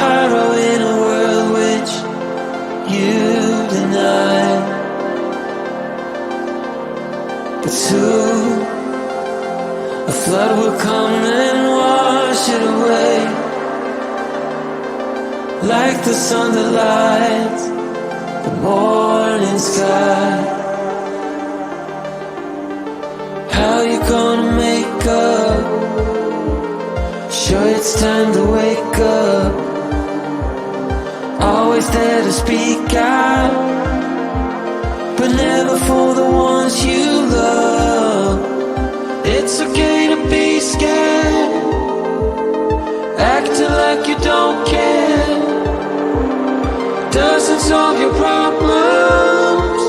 sorrow in a world which you deny. But soon a flood will come and wash it away, like the sun that lights the morning sky. How you gonna make up? Sure it's time to wake up. Always there to speak out, but never for the ones you love. It's okay to be scared, acting like you don't care. Doesn't solve your problems,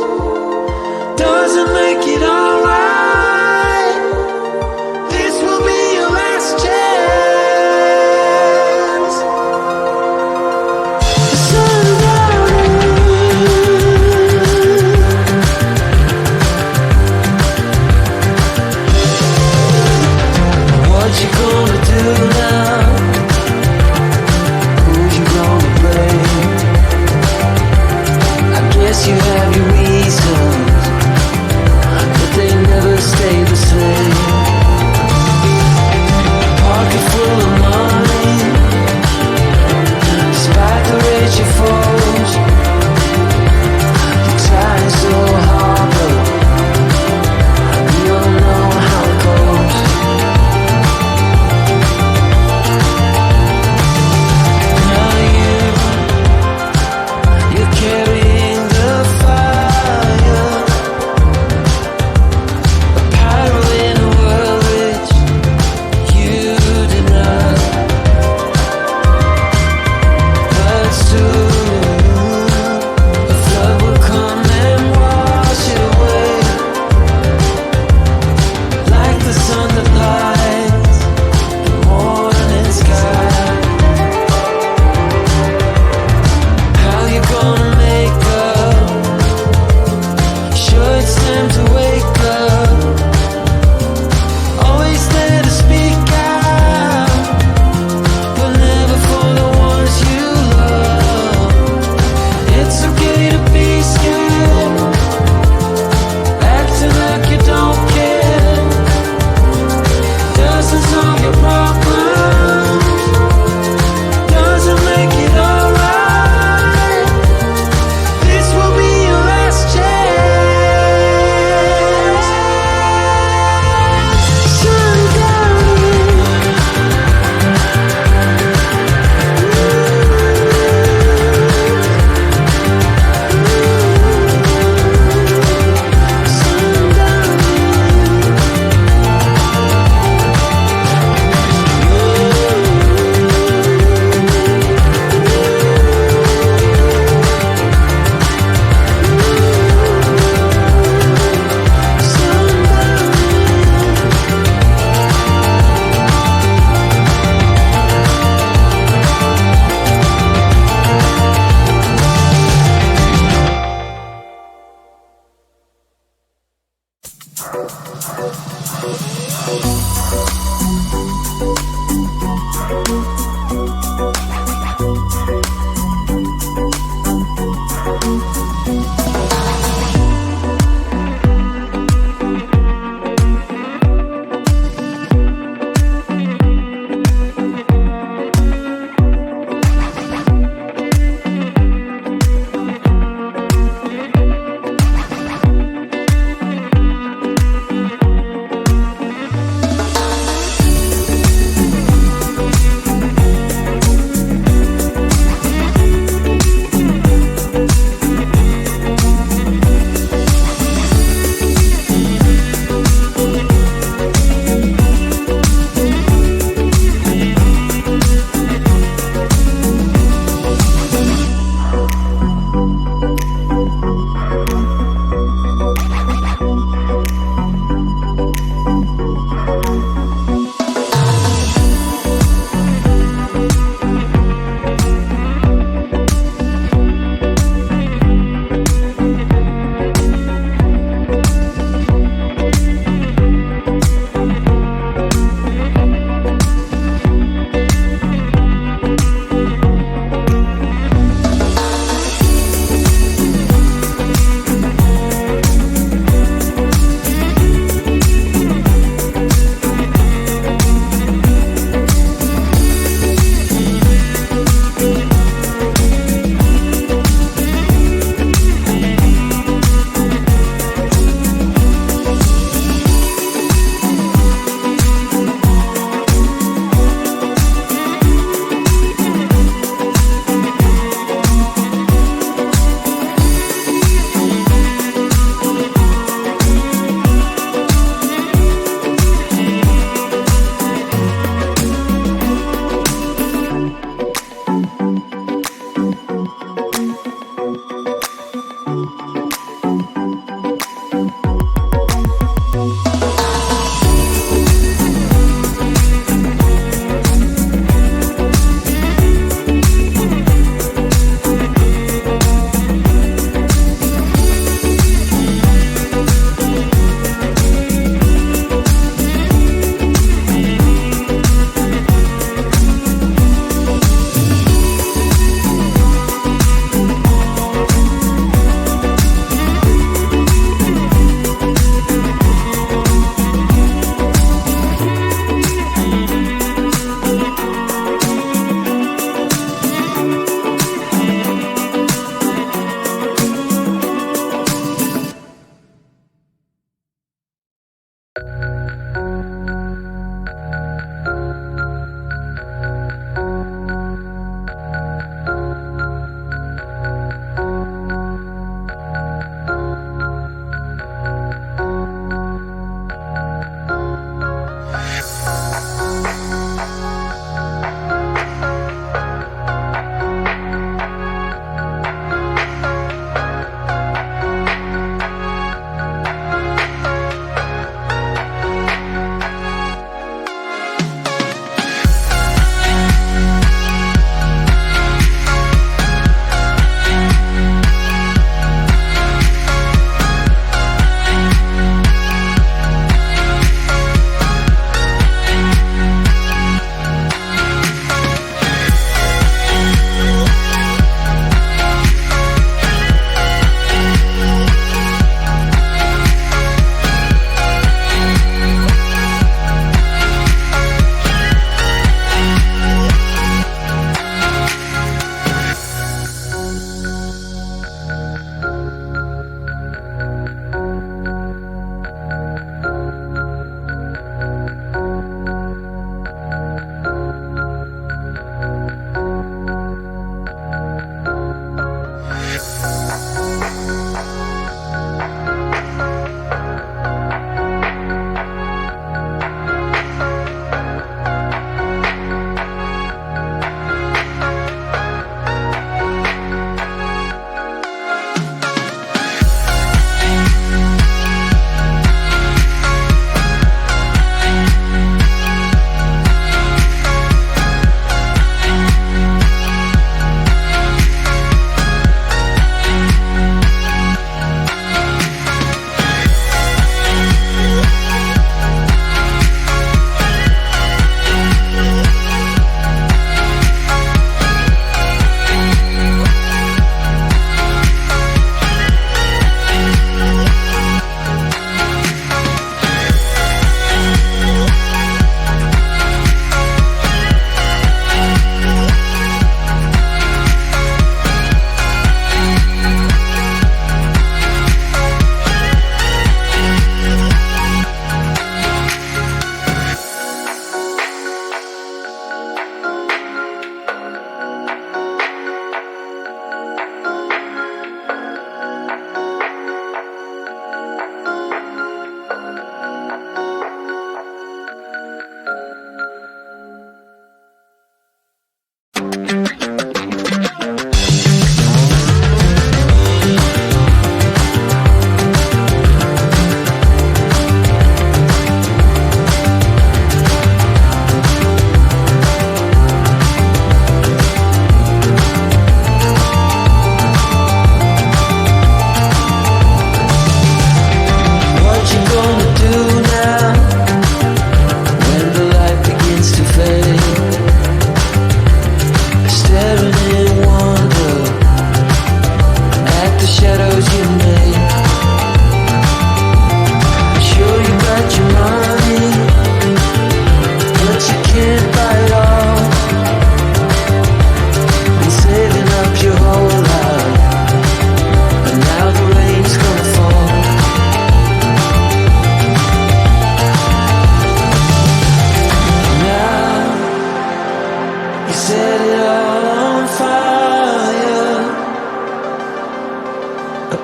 doesn't make it alright. This will be your last chance. What you gonna do now? Who you gonna blame? I guess you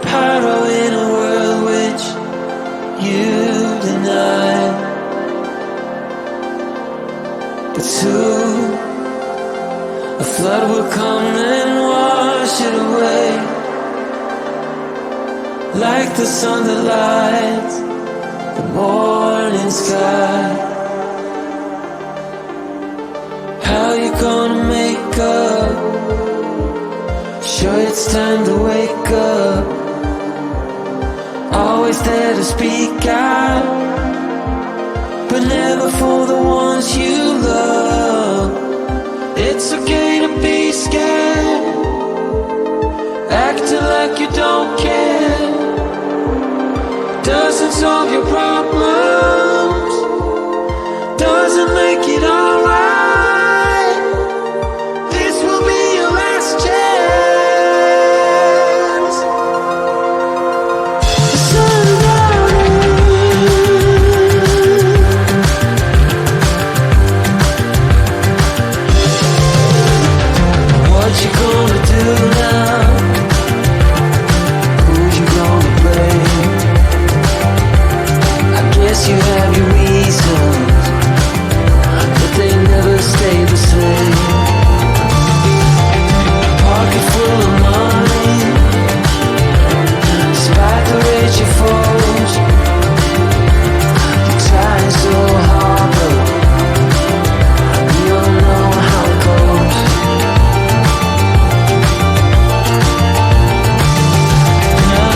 paddle in a world which you deny. But soon a flood will come and wash it away, like the sun that lights the morning sky. How you gonna make up? Sure it's time to wake up. Always there to speak out, but never for the ones you love. It's okay to be scared, acting like you don't care. Doesn't solve your problems, doesn't make it alright. This will be your last chance. What you gonna do now? Who you gonna blame? I guess you have your reasons, but they never stay the same. Pocket full of money, despite the rage you foes. You're trying so hard, but you don't know how it goes. Now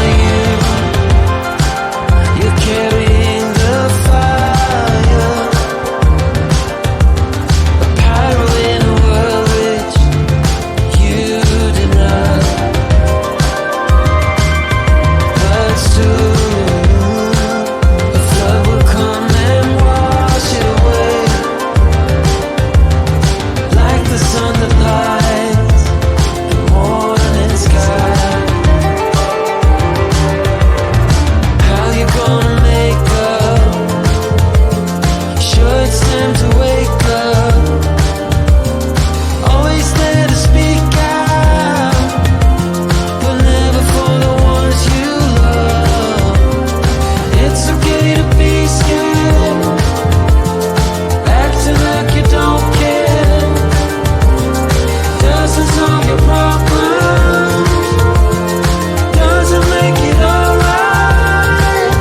you're carrying the fire, a paddle in a world which you deny. But soon a flood will come and wash it away, like the sun that lights the morning sky. How you gonna make up? Sure it's time to wake up. Always there to speak out, but never for the ones you love. It's okay to be scared, acting like you don't care. Doesn't solve your problems, doesn't make it alright.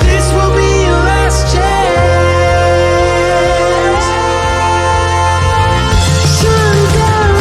This will be your last chance. Sundown.